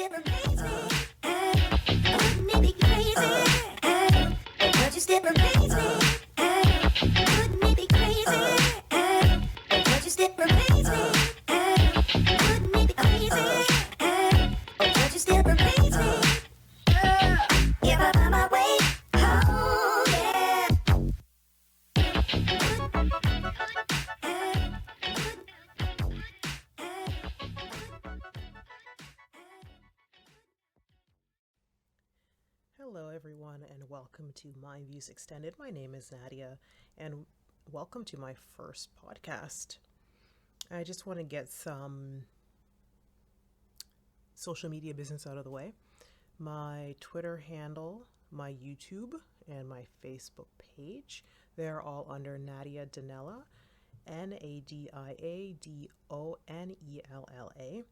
still amaze me? Wouldn't it be crazy? Would you still amaze me? Wouldn't it be crazy? Would you still amaze me? Wouldn't it be crazy? Would you still amaze me? If I find my way home, yeah. Hello, everyone, and welcome to My Views Extended. My name is Nadia, and welcome to my first podcast. I just want to get some social media business out of the way. My Twitter handle, my YouTube, and my Facebook page, they're all under Nadia Donella, NadiaDonella.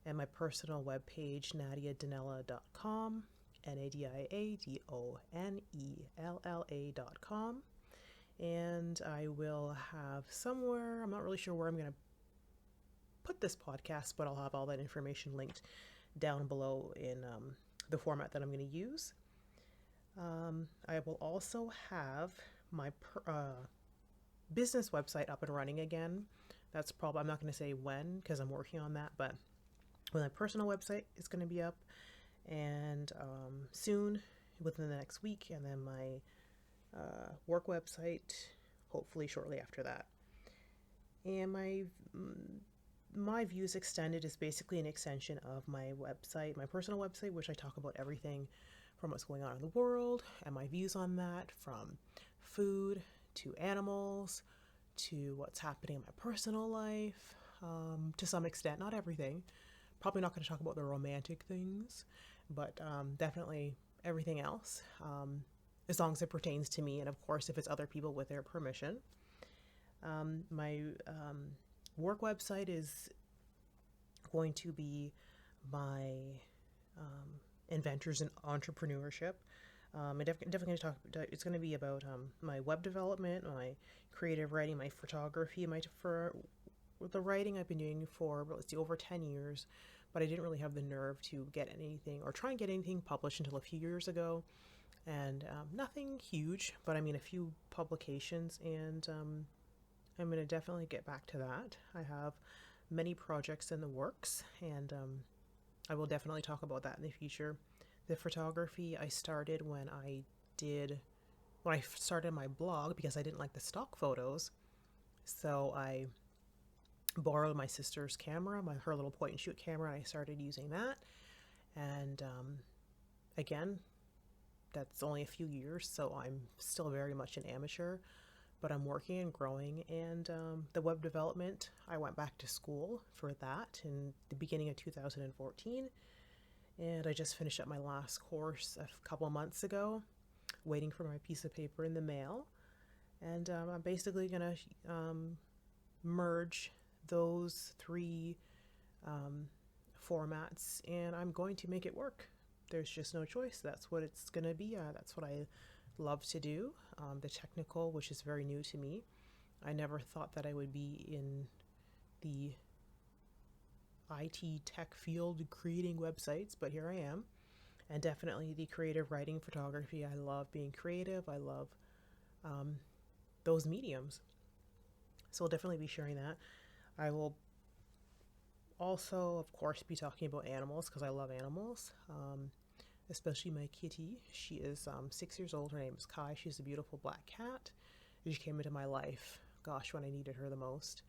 And my personal webpage, nadiadonella.com. NadiaDonella.com. And I will have somewhere, I'm not really sure where I'm going to put this podcast, but I'll have all that information linked down below in the format that I'm going to use. I will also have my business website up and running again. That's probably, I'm not going to say when because I'm working on that, but when my personal website is going to be up, and soon, within the next week, and then my work website hopefully shortly after that. And my Views Extended is basically an extension of my website, my personal website, which I talk about everything from what's going on in the world and my views on that, from food to animals to what's happening in my personal life, to some extent, not everything. Probably not going to talk about the romantic things, but definitely everything else, as long as it pertains to me, and of course if it's other people with their permission. My work website is going to be my Inventors in Entrepreneurship. I'm definitely going to talk. It's going to be about my web development, my creative writing, my photography, for the writing I've been doing for, let's see, over 10 years, but I didn't really have the nerve to get anything or try and get anything published until a few years ago. And nothing huge, but I mean a few publications, and I'm going to definitely get back to that. I have many projects in the works, and I will definitely talk about that in the future. The photography I started when I started my blog because I didn't like the stock photos. So I borrowed my sister's camera, her little point and shoot camera, and I started using that. And again, that's only a few years, so I'm still very much an amateur, but I'm working and growing. And the web development, I went back to school for that in the beginning of 2014, and I just finished up my last course a couple of months ago, waiting for my piece of paper in the mail. And I'm basically going to merge those three formats, and I'm going to make it work. There's just no choice. That's what it's going to be. That's what I love to do. The technical, which is very new to me. I never thought that I would be in the IT tech field creating websites, but here I am. And definitely the creative writing, photography. I love being creative. I love those mediums. So I'll definitely be sharing that. I will also, of course, be talking about animals because I love animals, especially my kitty. She is 6 years old. Her name is Kai. She's a beautiful black cat. She came into my life, gosh, when I needed her the most.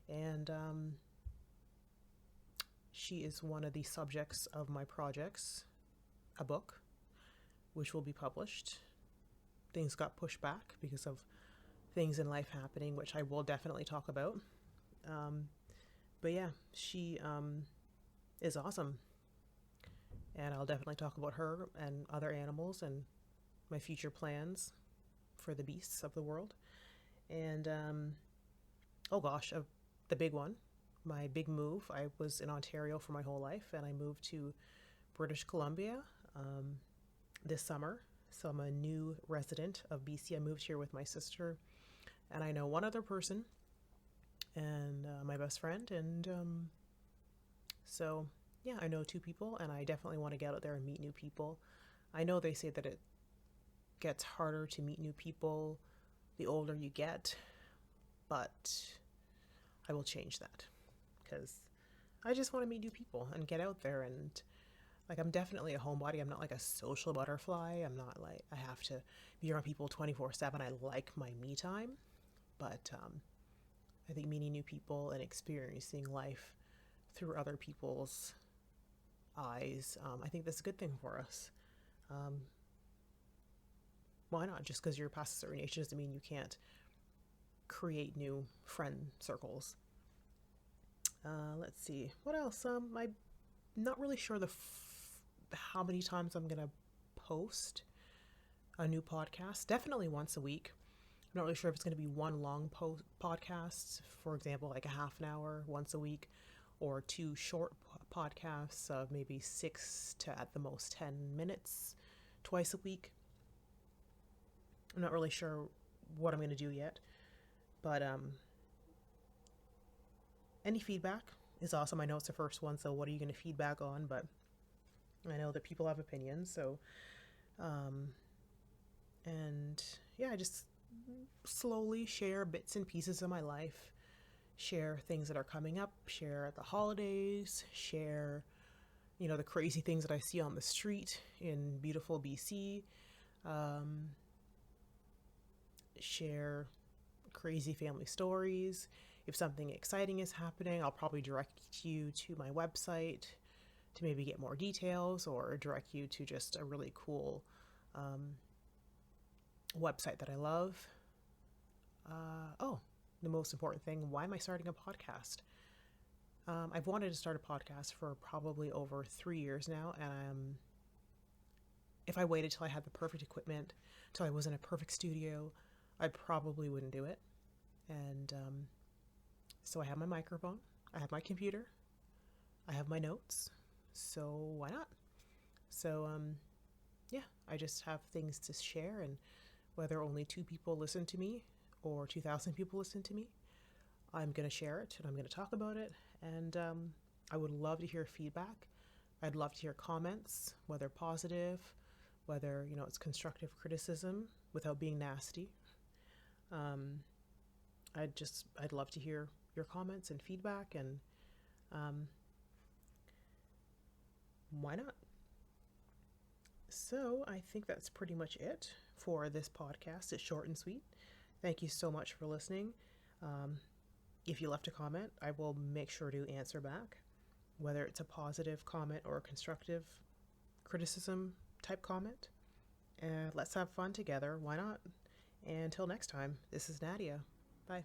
And she is one of the subjects of my projects, a book, which will be published. Things got pushed back because of things in life happening, which I will definitely talk about. But yeah, she is awesome. And I'll definitely talk about her and other animals and my future plans for the beasts of the world. And, oh gosh, the big one, my big move. I was in Ontario for my whole life, and I moved to British Columbia this summer. So I'm a new resident of BC. I moved here with my sister, and I know one other person, and my best friend, and so yeah, I know 2 people, and I definitely want to get out there and meet new people. I know they say that it gets harder to meet new people the older you get, but I will change that because I just want to meet new people and get out there. And like, I'm definitely a homebody. I'm not like a social butterfly. I'm not like I have to be around people 24/7. I like my me time, but I think meeting new people and experiencing life through other people's eyes, I think that's a good thing for us. Um, why not? Just because you're past a certain age doesn't mean you can't create new friend circles. Let's see what else. I'm not really sure how many times I'm gonna post a new podcast. Definitely once a week. I'm not really sure if it's gonna be one long podcast, for example, like a half an hour once a week, or 2 short podcasts of maybe 6 to at the most 10 minutes twice a week. I'm not really sure what I'm gonna do yet, but any feedback is awesome. I know it's the first one, so what are you going to feedback on? But I know that people have opinions, so and yeah, I just slowly share bits and pieces of my life, share things that are coming up, share at the holidays, share, you know, the crazy things that I see on the street in beautiful BC, share crazy family stories. If something exciting is happening, I'll probably direct you to my website to maybe get more details, or direct you to just a really cool website that I love. The most important thing, why am I starting a podcast? I've wanted to start a podcast for probably over 3 years now, and if I waited till I had the perfect equipment, till I was in a perfect studio, I probably wouldn't do it. And so I have my microphone, I have my computer, I have my notes, so why not? So yeah, I just have things to share, and whether only 2 people listen to me or 2,000 people listen to me, I'm going to share it and I'm going to talk about it. And I would love to hear feedback. I'd love to hear comments, whether positive, whether, you know, it's constructive criticism without being nasty. I'd love to hear your comments and feedback, and why not? So I think that's pretty much it for this podcast. It's short and sweet. Thank you so much for listening. If you left a comment, I will make sure to answer back, whether it's a positive comment or a constructive criticism type comment. Let's have fun together. Why not? And until next time, this is Nadia. Bye.